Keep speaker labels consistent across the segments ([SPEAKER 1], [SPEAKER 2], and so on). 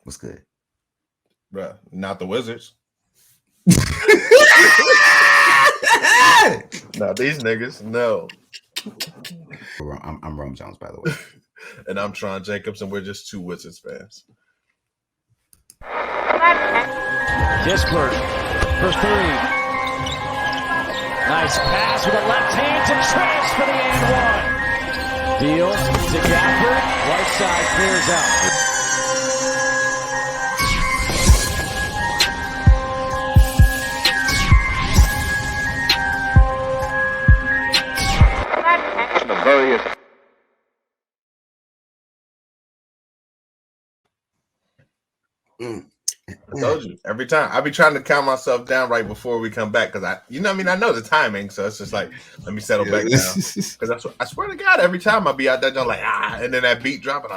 [SPEAKER 1] What's good?
[SPEAKER 2] Bruh, not the Wizards. Not these niggas. No.
[SPEAKER 1] I'm Rome Jones, by the way.
[SPEAKER 2] And I'm Tron Jacobs, and we're just two Wizards fans.
[SPEAKER 3] Discord for three. Nice pass with a left hand to Trace for the and one. Deals to Gafford. Right side clears out.
[SPEAKER 2] Varius. I told you every time I be trying to count myself down right before we come back because I know the timing, so it's just like let me settle back down because I swear to God every time I be out there I'm like and then that beat dropping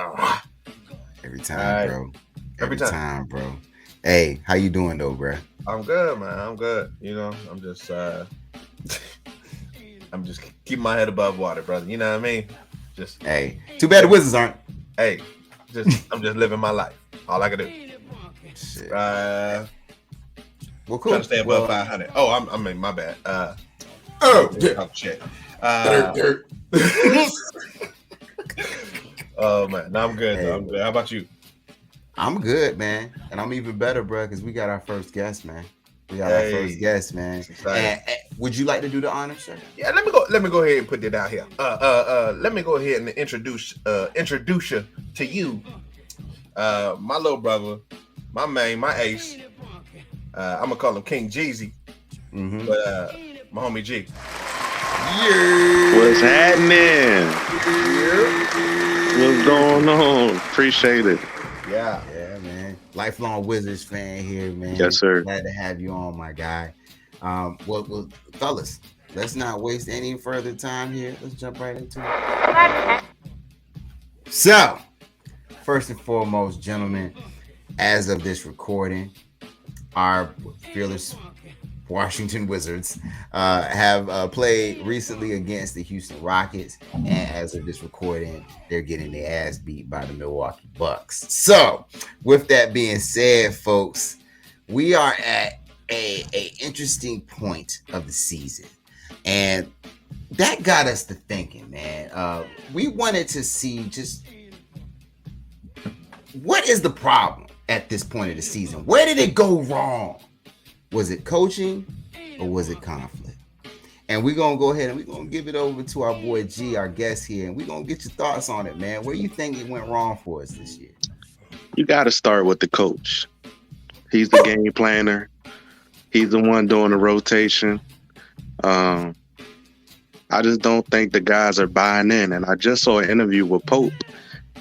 [SPEAKER 1] every time, bro. Every time, bro. Hey, how you doing though, bro?
[SPEAKER 2] I'm good, man. I'm good. I'm just I'm just keeping my head above water, brother. You know what I mean? Just
[SPEAKER 1] hey, too bad the Wizards aren't.
[SPEAKER 2] Hey, I'm just living my life. All I can do.
[SPEAKER 1] Shit.
[SPEAKER 2] Well, cool. Trying to stay above 500. Oh, I mean, my bad. Shit. Oh man, no, I'm good. Hey, I'm good. How about you?
[SPEAKER 1] I'm good, man, and I'm even better, bro, because we got our first guest, man. And would you like to do the honor, sir?
[SPEAKER 2] Yeah, let me go ahead and put that out here. Let me go ahead and introduce you to you, my little brother, my main, my ace. I'm gonna call him King Jeezy, but my homie G.
[SPEAKER 4] Yeah. What's happening? Yeah. What's going on? Appreciate it.
[SPEAKER 1] Yeah, man. Lifelong Wizards fan here, man.
[SPEAKER 4] Yes, sir.
[SPEAKER 1] Glad to have you on, my guy. Well, fellas, let's not waste any further time here. Let's jump right into it. So, first and foremost, gentlemen, as of this recording, our fearless Washington Wizards have played recently against the Houston Rockets, and as of this recording, they're getting their ass beat by the Milwaukee Bucks. So, with that being said, folks, we are at a interesting point of the season, and that got us to thinking, man. We wanted to see just what is the problem at this point of the season. Where did it go wrong? Was it coaching or was it conflict? And we're going to go ahead and we're going to give it over to our boy G, our guest here, and we're going to get your thoughts on it, man. Where you think it went wrong for us this year?
[SPEAKER 4] You got to start with the coach. He's the game planner. He's the one doing the rotation. I just don't think the guys are buying in. And I just saw an interview with Pope.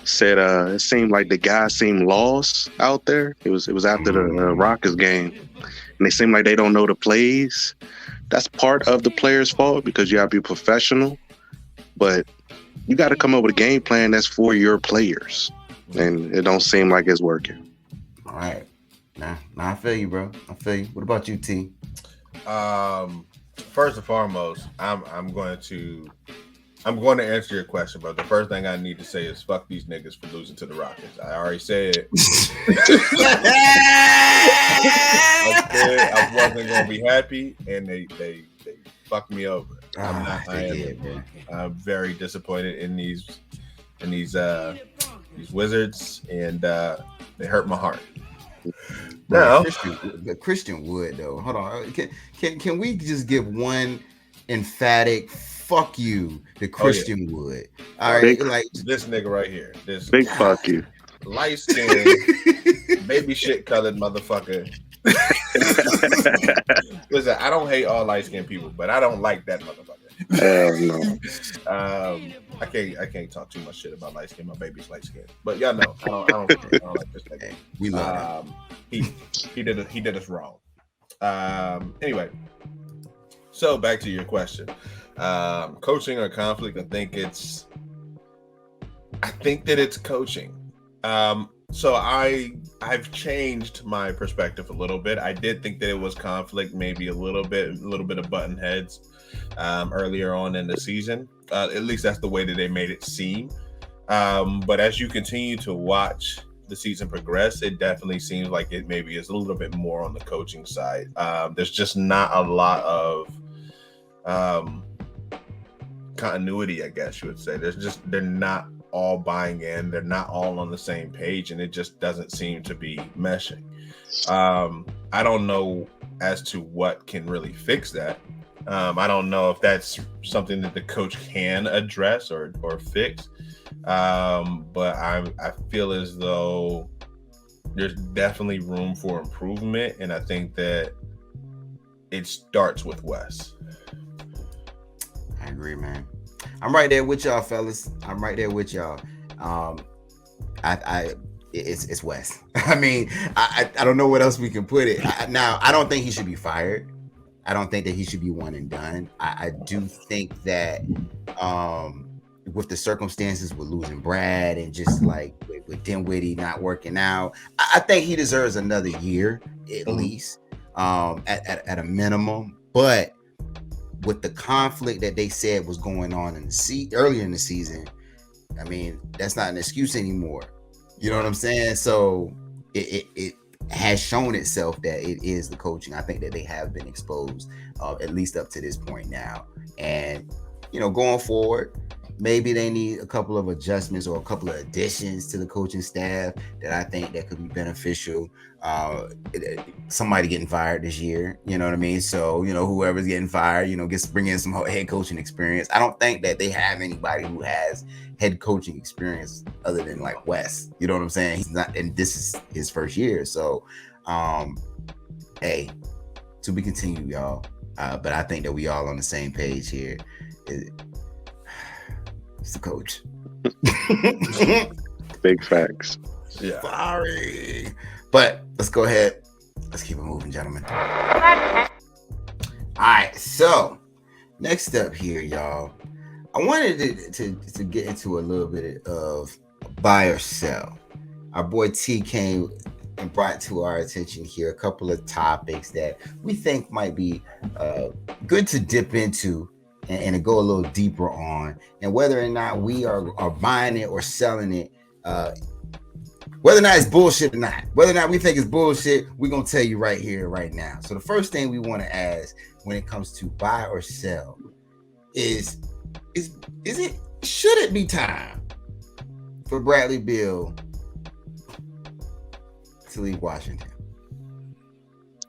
[SPEAKER 4] Said it seemed like the guys seemed lost out there. It was after the Rockets game, and they seem like they don't know the plays. That's part of the players' fault because you have to be professional, but you got to come up with a game plan that's for your players, and it don't seem like it's working.
[SPEAKER 1] All right, nah, I feel you, bro. I feel you. What about you, T?
[SPEAKER 2] First and foremost, I'm going to answer your question, but the first thing I need to say is fuck these niggas for losing to the Rockets. I already said I wasn't gonna be happy, and they fucked me over. I'm very disappointed in these Wizards, and they hurt my heart.
[SPEAKER 1] Now, Christian Wood, though. Hold on, can we just give one emphatic fuck you to Christian Wood? All right,
[SPEAKER 4] big,
[SPEAKER 2] like this nigga right here. This
[SPEAKER 4] big fuck you.
[SPEAKER 2] Light skinned, baby shit colored motherfucker. Listen, I don't hate all light skinned people, but I don't like that motherfucker.
[SPEAKER 4] No.
[SPEAKER 2] I can't talk too much shit about light skin. My baby's light skinned, but y'all know I don't like this nigga.
[SPEAKER 1] Hey, we love
[SPEAKER 2] him. He did us wrong. Anyway, so back to your question. Coaching or conflict? I think that it's coaching. So I've changed my perspective a little bit. I did think that it was conflict, maybe a little bit of button heads earlier on in the season. At least that's the way that they made it seem. But as you continue to watch the season progressed, it definitely seems like it maybe is a little bit more on the coaching side. There's just not a lot of continuity, I guess you would say. They're not all buying in. They're not all on the same page, and it just doesn't seem to be meshing. I don't know as to what can really fix that. I don't know if that's something that the coach can address or fix. But I feel as though there's definitely room for improvement, and I think that it starts with Wes.
[SPEAKER 1] I agree, man. I'm right there with y'all, fellas. I'm right there with y'all. It's Wes. I mean, I don't know what else we can put it. Now, I don't think he should be fired. I don't think that he should be one and done. I do think that with the circumstances with losing Brad and just like with Dinwiddie not working out, I think he deserves another year at least, at a minimum. But with the conflict that they said was going on in the earlier in the season, I mean, that's not an excuse anymore. You know what I'm saying? So it has shown itself that it is the coaching. I think that they have been exposed, at least up to this point now. And, you know, going forward, maybe they need a couple of adjustments or a couple of additions to the coaching staff that I think that could be beneficial. Somebody getting fired this year, you know what I mean? So, you know, whoever's getting fired, you know, bring in some head coaching experience. I don't think that they have anybody who has head coaching experience other than like Wes. You know what I'm saying? He's not, and this is his first year. So, hey, to be continued, y'all. But I think that we all on the same page here. It's the coach.
[SPEAKER 4] Big facts.
[SPEAKER 2] Yeah.
[SPEAKER 1] Sorry. But let's go ahead. Let's keep it moving, gentlemen. All right. So next up here, y'all, I wanted to get into a little bit of buy or sell. Our boy T came and brought to our attention here a couple of topics that we think might be good to dip into and to go a little deeper on, and whether or not we are buying it or selling it, whether or not it's bullshit or not, whether or not we think it's bullshit, we're going to tell you right here, right now. So the first thing we want to ask when it comes to buy or sell is should it be time for Bradley Beal to leave Washington?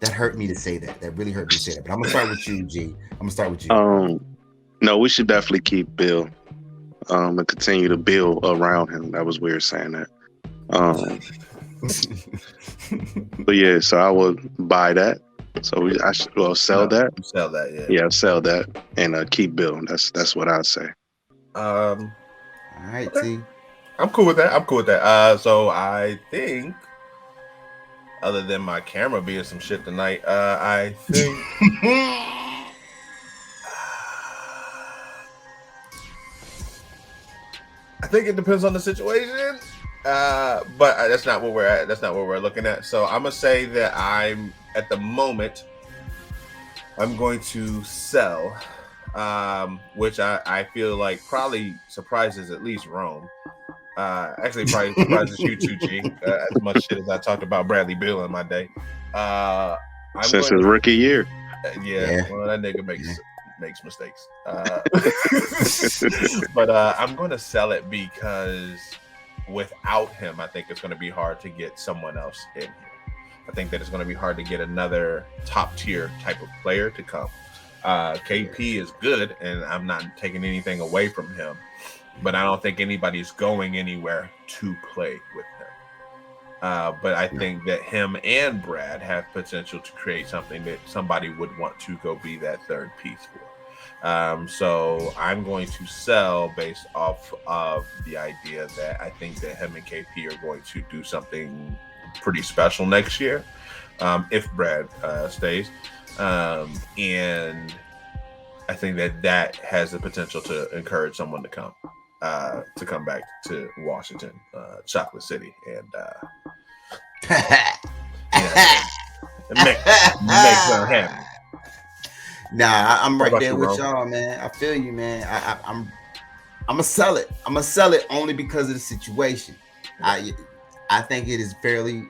[SPEAKER 1] That hurt me to say that. That really hurt me to say that. But I'm going to start with you, G. I'm going to start with you.
[SPEAKER 4] No, we should definitely keep Bill and continue to build around him. That was weird saying that. But yeah, so I would buy that. So I should sell that.
[SPEAKER 2] Sell that, yeah.
[SPEAKER 4] Yeah, sell that and keep Bill. That's what I'd say.
[SPEAKER 1] All right,
[SPEAKER 2] okay.
[SPEAKER 1] T.
[SPEAKER 2] I'm cool with that. So I think, other than my camera being some shit tonight, I think I think it depends on the situation. But that's not what we're at. That's not what we're looking at. So I'm gonna say that I'm at the moment I'm going to sell, which I feel like probably surprises at least Rome. Actually, probably surprises you too, G. As much shit as I talked about Bradley Beal in my day.
[SPEAKER 4] Since his rookie year.
[SPEAKER 2] Yeah. Well, that nigga makes mistakes. But I'm going to sell it because without him, I think it's going to be hard to get someone else in here. I think that it's going to be hard to get another top tier type of player to come. KP is good, and I'm not taking anything away from him, but I don't think anybody's going anywhere to play with him. But I think that him and Brad have potential to create something that somebody would want to go be that third piece for. So I'm going to sell based off of the idea that I think that him and KP are going to do something pretty special next year, if Brad stays. And I think that has the potential to encourage someone to come back to Washington, Chocolate City, and make them happy.
[SPEAKER 1] Nah, I'm right there
[SPEAKER 2] you,
[SPEAKER 1] with
[SPEAKER 2] bro?
[SPEAKER 1] y'all, man. I feel you, man. I'm gonna sell it. I'm gonna sell it only because of the situation. I think it is fairly,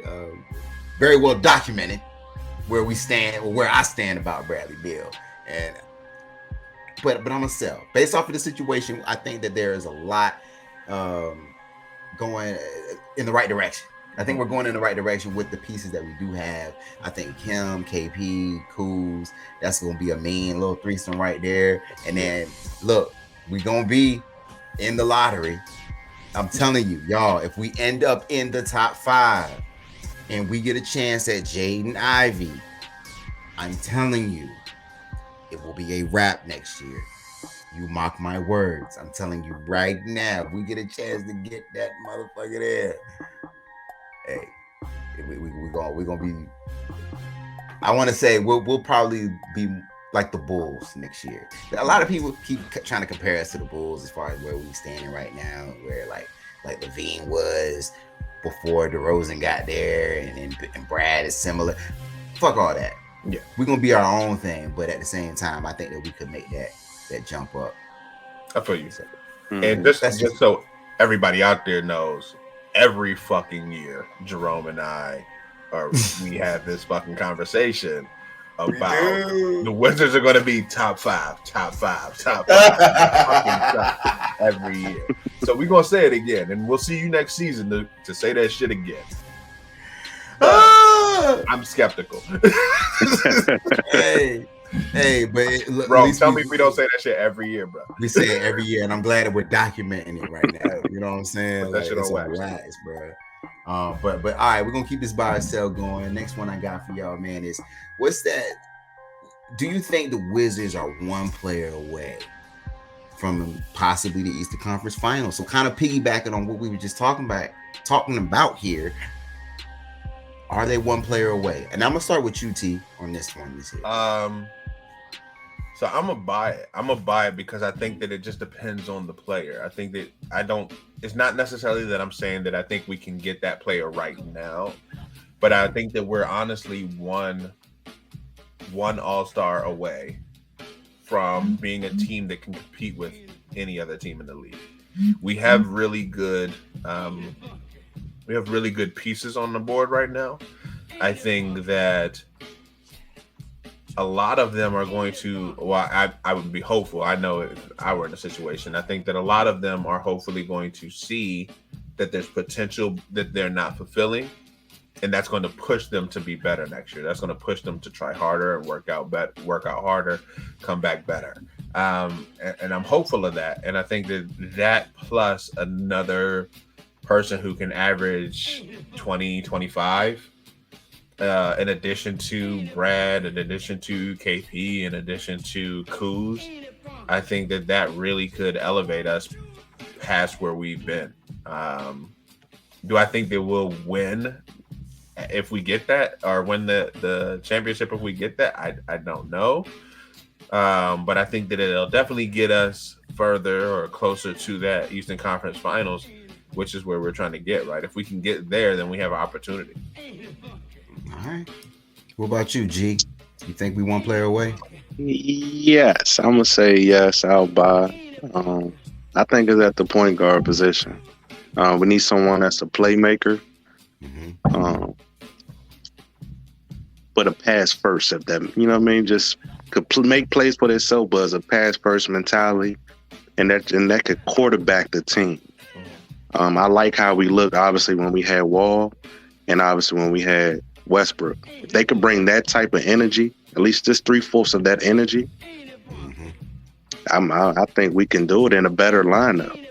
[SPEAKER 1] very well documented where we stand, or where I stand about Bradley Beal. And but I'm gonna sell based off of the situation. I think that there is a lot um, going in the right direction. I think we're going in the right direction with the pieces that we do have. I think him, KP, Kuz, that's gonna be a mean little threesome right there. And then look, we gonna be in the lottery. I'm telling you, y'all, if we end up in the top 5 and we get a chance at Jaden Ivey, I'm telling you, it will be a wrap next year. You mock my words. I'm telling you right now, if we get a chance to get that motherfucker there, hey, we're gonna be. I want to say we'll probably be like the Bulls next year. A lot of people keep trying to compare us to the Bulls as far as where we standing right now, where like Levine was before DeRozan got there, and Brad is similar. Fuck all that.
[SPEAKER 2] Yeah,
[SPEAKER 1] we're gonna be our own thing, but at the same time, I think that we could make that jump up.
[SPEAKER 2] I feel you.
[SPEAKER 4] Mm-hmm.
[SPEAKER 2] And just so everybody out there knows, every fucking year, Jerome and I, we have this fucking conversation about the Wizards are going to be top five every year. So we're going to say it again, and we'll see you next season to say that shit again. I'm skeptical.
[SPEAKER 1] but
[SPEAKER 2] bro, tell me if we don't say that shit every year, bro.
[SPEAKER 1] We say it every year, and I'm glad that we're documenting it right now. You know what I'm saying?
[SPEAKER 2] That shit on
[SPEAKER 1] wax, bro. But all right, we're gonna keep this buy or sell going. Next one I got for y'all, man, is what's that? Do you think the Wizards are one player away from possibly the Eastern Conference Finals? So kind of piggybacking on what we were just talking about here. Are they one player away? And I'm gonna start with UT on this one.
[SPEAKER 2] So I'm gonna buy it. I'm gonna buy it because I think that it just depends on the player. I think that it's not necessarily that I'm saying that I think we can get that player right now, but I think that we're honestly one all-star away from being a team that can compete with any other team in the league. We have really good pieces on the board right now. I think that a lot of them are going to, I would be hopeful. I know if I were in a situation, I think that a lot of them are hopefully going to see that there's potential that they're not fulfilling, and that's going to push them to be better next year. That's going to push them to try harder and work out harder, come back better. And I'm hopeful of that. And I think that plus another person who can average 20, 25, in addition to Brad, in addition to KP, in addition to Kuz, I think that really could elevate us past where we've been. Do I think that we'll win if we get that, or win the championship if we get that? I don't know. But I think that it'll definitely get us further or closer to that Eastern Conference Finals, which is where we're trying to get, right? If we can get there, then we have an opportunity.
[SPEAKER 1] All right. What about you, G? You think we one player away?
[SPEAKER 4] Yes, I'm gonna say yes. I'll buy. I think it's at the point guard position. We need someone that's a playmaker, but a pass first. If that, you know what I mean, just could make plays for themselves, but as a pass first mentality, and that could quarterback the team. I like how we look, obviously, when we had Wall, and obviously when we had Westbrook. If they could bring that type of energy, at least just 3/4 of that energy, I think we can do it in a better lineup.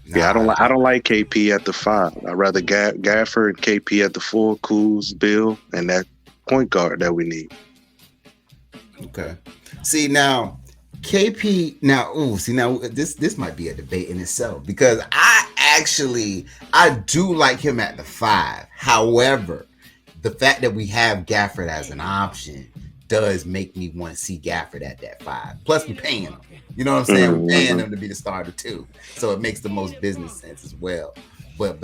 [SPEAKER 4] Yeah, I don't like KP at the 5. I'd rather Gafford and KP at the 4, Kuz, Bill, and that point guard that we need.
[SPEAKER 1] Okay. See now, KP. Now this might be a debate in itself, because I do like him at the 5. However, the fact that we have Gafford as an option does make me want to see Gafford at that 5. Plus, we're paying him. You know what I'm saying? We're paying him to be the starter too, so it makes the most business sense as well. But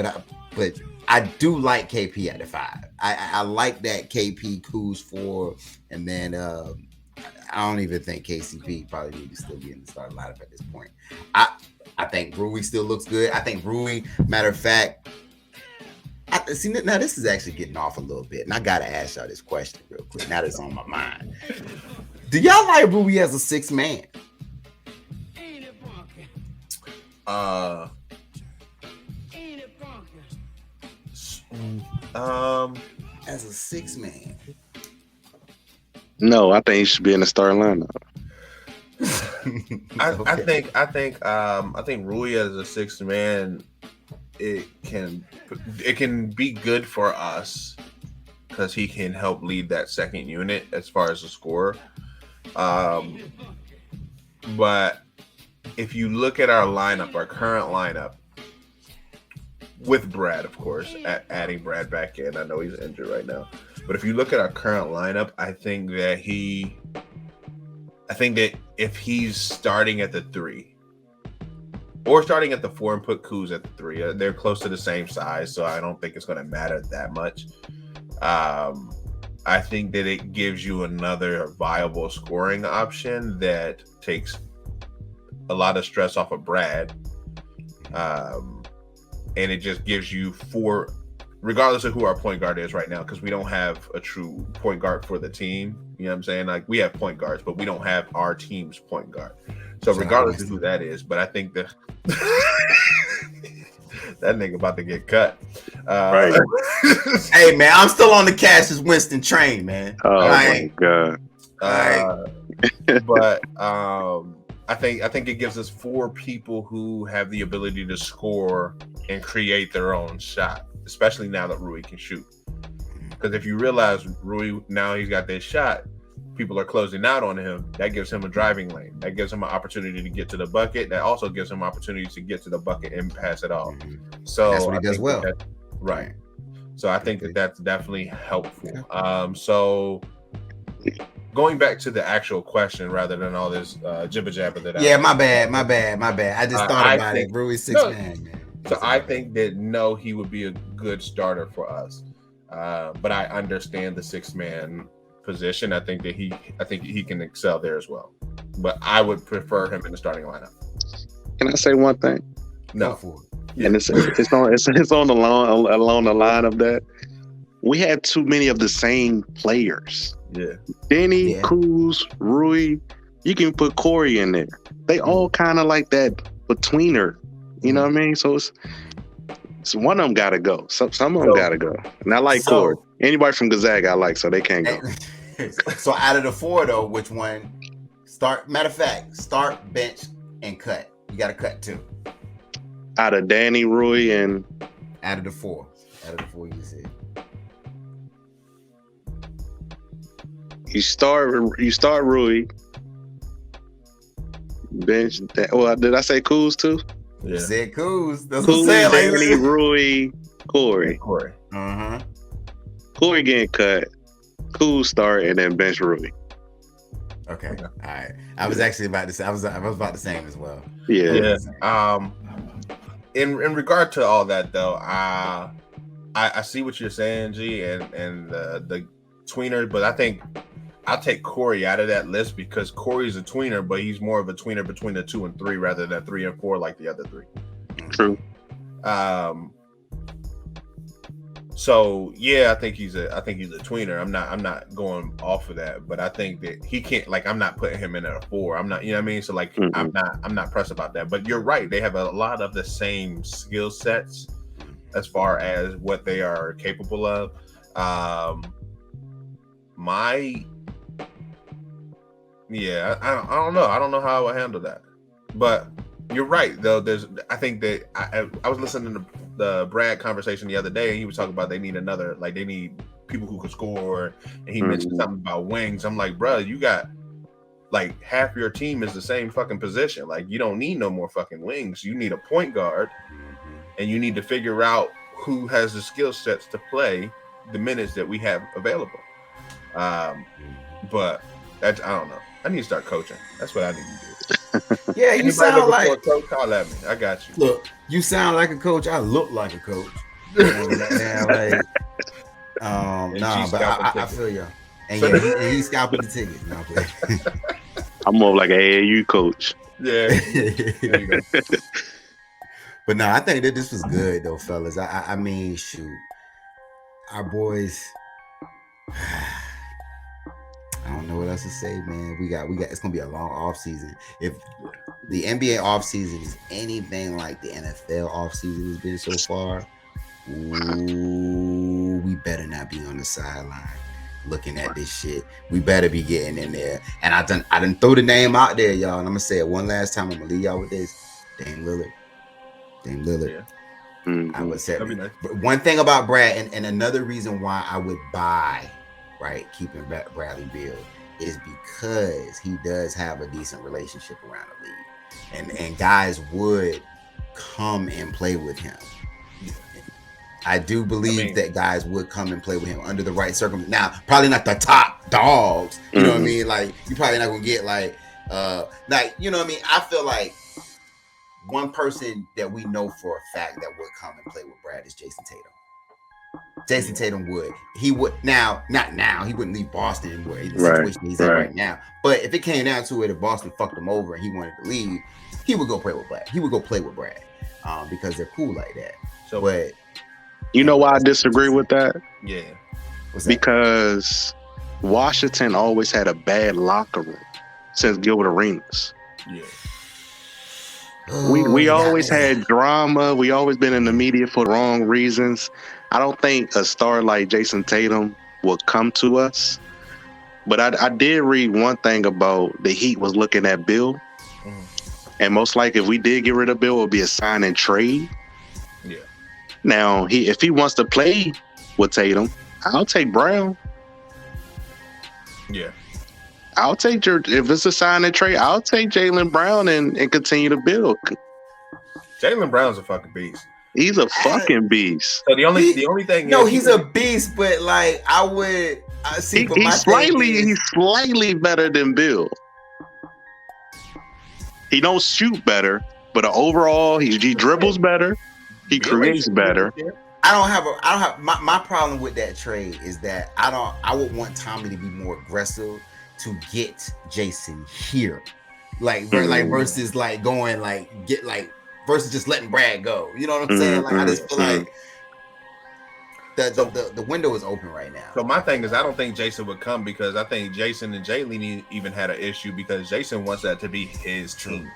[SPEAKER 1] I do like KP at the 5. I like that KP Kuz 4, and then I don't even think KCP probably need to still be in the starting lineup at this point. I think Rui still looks good. I think Rui, matter of fact, see now this is actually getting off a little bit, and I gotta ask y'all this question real quick. Now that's on my mind. Do y'all like Rui as a sixth man? As a sixth man.
[SPEAKER 4] No, I think he should be in the starting lineup.
[SPEAKER 2] I think Rui as a sixth man, it can be good for us because he can help lead that second unit as far as the score. But if you look at our lineup, our current lineup, with Brad, of course, adding Brad back in, I know he's injured right now. But if you look at our current lineup, I think that if he's starting at the 3 or starting at the 4 and put Kuz at the 3, they're close to the same size, so I don't think it's going to matter that much. I think that it gives you another viable scoring option that takes a lot of stress off of Brad. And it just gives you 4, regardless of who our point guard is right now, because we don't have a true point guard for the team. You know what I'm saying? Like, we have point guards, but we don't have our team's point guard. So regardless of who that is, but I think that that nigga about to get cut.
[SPEAKER 4] Right.
[SPEAKER 1] Hey man, I'm still on the Cassius Winston train, man.
[SPEAKER 4] Oh my god.
[SPEAKER 2] But I think it gives us 4 people who have the ability to score and create their own shot, especially now that Rui can shoot. Because if you realize Rui, now he's got this shot, people are closing out on him. That gives him a driving lane. That gives him an opportunity to get to the bucket. That also gives him opportunities to get to the bucket and pass it off. So
[SPEAKER 1] that's what he does well.
[SPEAKER 2] Right. So I think that's definitely helpful. So going back to the actual question rather than all this jibber jabber that
[SPEAKER 1] my bad. I just thought about it. Rui six man.
[SPEAKER 2] So I think that he would be a good starter for us. But I understand the 6-man position. I think he can excel there as well. But I would prefer him in the starting lineup.
[SPEAKER 4] Can I say one thing?
[SPEAKER 2] No.
[SPEAKER 4] And it's on along the line of that. We had too many of the same players.
[SPEAKER 2] Yeah.
[SPEAKER 4] Denny, Kuz, Rui. You can put Corey in there. They all kind of like that betweener. You know what I mean? So it's one of them got to go. Some of them got to go. And I like Corey. Anybody from Gonzaga I like, so they can't go.
[SPEAKER 1] So out of the 4 though, which one? Matter of fact, start, bench, and cut. You got to cut 2.
[SPEAKER 4] Out of Danny, Rui, and
[SPEAKER 1] out of the 4 you said.
[SPEAKER 4] You start Rui. Bench. Well, did I say Kuz too?
[SPEAKER 1] Yeah. You said Kuz. That's
[SPEAKER 4] Kuz,
[SPEAKER 1] what I'm saying.
[SPEAKER 4] Danny, Rui, Corey. Corey getting cut. Kuz start and then bench Rui.
[SPEAKER 1] Okay. All right. I was actually about to say I was about the same as well.
[SPEAKER 4] Yeah.
[SPEAKER 2] In regard to all that though, I see what you're saying, G, and the tweener, but I think I'll take Corey out of that list because Corey's a tweener, but he's more of a tweener between the 2 and 3 rather than 3 and 4 like the other 3.
[SPEAKER 4] True.
[SPEAKER 2] So yeah, I think he's a tweener. I'm not going off of that, but I think that he can't, like, I'm not putting him in at a 4. I'm not, you know what I mean? So like, I'm not pressed about that. But you're right. They have a lot of the same skill sets as far as what they are capable of. I don't know. I don't know how I would handle that. But you're right, though. I think that I was listening to the Brad conversation the other day, and he was talking about they need people who could score, and he mentioned something about wings. I'm like, bro, you got like half your team is the same fucking position. Like, you don't need no more fucking wings. You need a point guard, and you need to figure out who has the skill sets to play the minutes that we have available. But I don't know. I need to start coaching. That's what I need to do.
[SPEAKER 1] Yeah, you sound like
[SPEAKER 2] a coach. Call at me. I got you.
[SPEAKER 1] Look, you sound like a coach. I look like a coach. I feel you. And he's scalping the tickets. No,
[SPEAKER 4] I'm more like an AAU coach.
[SPEAKER 2] Yeah. There you go.
[SPEAKER 1] But no, I think that this was good though, fellas. I mean, shoot. our boys. I don't know what else to say, man. We got. It's gonna be a long off season. If the NBA off season is anything like the NFL off season has been so far, ooh, we better not be on the sideline looking at this shit. We better be getting in there. And I done throw the name out there, y'all. And I'm gonna say it one last time. I'm gonna leave y'all with this. Dame Lillard.
[SPEAKER 2] Yeah.
[SPEAKER 1] I would say.
[SPEAKER 2] Nice.
[SPEAKER 1] But one thing about Brad, and another reason why I would buy, right, keeping Bradley Beal is because he does have a decent relationship around the league, and guys would come and play with him. I do believe that guys would come and play with him under the right circumstances. Now, probably not the top dogs. You know what I mean? Like, you probably not gonna get like you know what I mean? I feel like one person that we know for a fact that would come and play with Brad is Jason Tatum. Jason Tatum would. He would not now. He wouldn't leave Boston where the situation he's in right now. But if it came down to it, if Boston fucked him over and he wanted to leave, he would go play with Brad. He would go play with Brad because they're cool like that. So, but
[SPEAKER 4] you know why I disagree with that?
[SPEAKER 2] Yeah.
[SPEAKER 4] Because Washington always had a bad locker room since Gilbert Arenas.
[SPEAKER 2] Yeah.
[SPEAKER 4] We always had drama. We always been in the media for the wrong reasons. I don't think a star like Jason Tatum will come to us. But I did read one thing about the Heat was looking at Bill. Mm-hmm. And most likely if we did get rid of Bill, it would be a sign and trade.
[SPEAKER 2] Yeah.
[SPEAKER 4] Now, if he wants to play with Tatum, I'll take Brown.
[SPEAKER 2] Yeah.
[SPEAKER 4] I'll take if it's a sign and trade, I'll take Jaylen Brown and continue to build.
[SPEAKER 2] Jaylen Brown's a fucking beast.
[SPEAKER 4] He's a fucking beast.
[SPEAKER 2] So the only thing
[SPEAKER 1] he's a beast, but like
[SPEAKER 4] he's slightly better than Bill. He don't shoot better, but overall he dribbles better. He creates better.
[SPEAKER 1] I don't have my problem with that trade is that I would want Tommy to be more aggressive to get Jason here, versus like going like get like versus just letting Brad go. You know what I'm saying? Like I just feel like the window is open right now.
[SPEAKER 2] So my thing is I don't think Jason would come because I think Jason and Jaylen even had an issue because Jason wants that to be his team.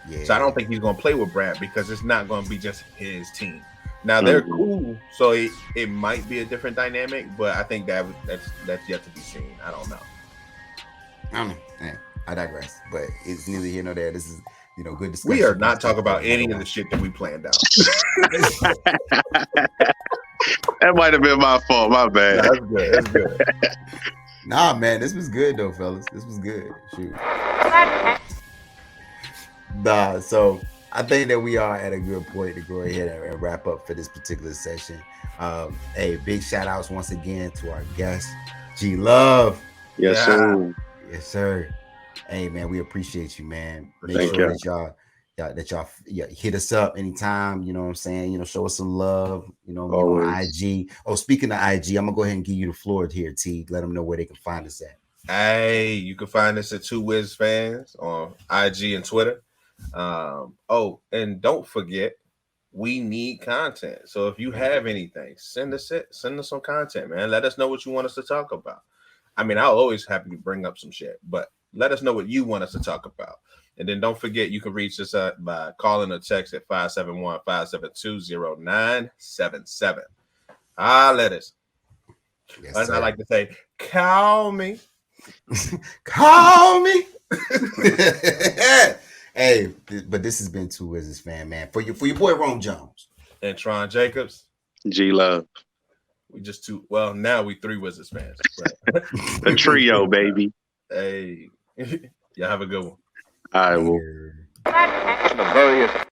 [SPEAKER 2] Yeah. So I don't think he's going to play with Brad because it's not going to be just his team. Now they're cool, so it might be a different dynamic, but I think that's yet to be seen. I don't know.
[SPEAKER 1] I digress, but it's neither here nor there. This is good discussion.
[SPEAKER 2] We are not talking about any of the shit that we planned out.
[SPEAKER 4] That might have been my fault. My bad.
[SPEAKER 2] That's good.
[SPEAKER 1] Nah, man, this was good though, fellas. This was good. Shoot. Nah, so I think that we are at a good point to go ahead and wrap up for this particular session. Hey, big shout outs once again to our guest, G Love.
[SPEAKER 4] Yes, sir.
[SPEAKER 1] Yes, sir. Hey, man, we appreciate you, man. Make sure that y'all hit us up anytime. You know what I'm saying? Show us some love. On IG. Oh, speaking of IG, I'm gonna go ahead and give you the floor here, T. Let them know where they can find us at.
[SPEAKER 2] Hey, you can find us at 2 Wiz Fans on IG and Twitter. And don't forget, we need content. So if you have anything, send us some content, man. Let us know what you want us to talk about. I mean, I'll always happy to bring up some shit, but let us know what you want us to talk about. And then don't forget, you can reach us by calling or text at 571-572-0977. Let us. Yes, as I like to say, call me.
[SPEAKER 1] Call me. Hey, but this has been 2 Wizards fan, man. For your boy Rome Jones
[SPEAKER 2] and Tron Jacobs,
[SPEAKER 4] G Love.
[SPEAKER 2] We just now we 3 Wizards fans.
[SPEAKER 4] A trio, baby.
[SPEAKER 2] Hey, y'all have a good one.
[SPEAKER 4] I will.
[SPEAKER 3] The Varius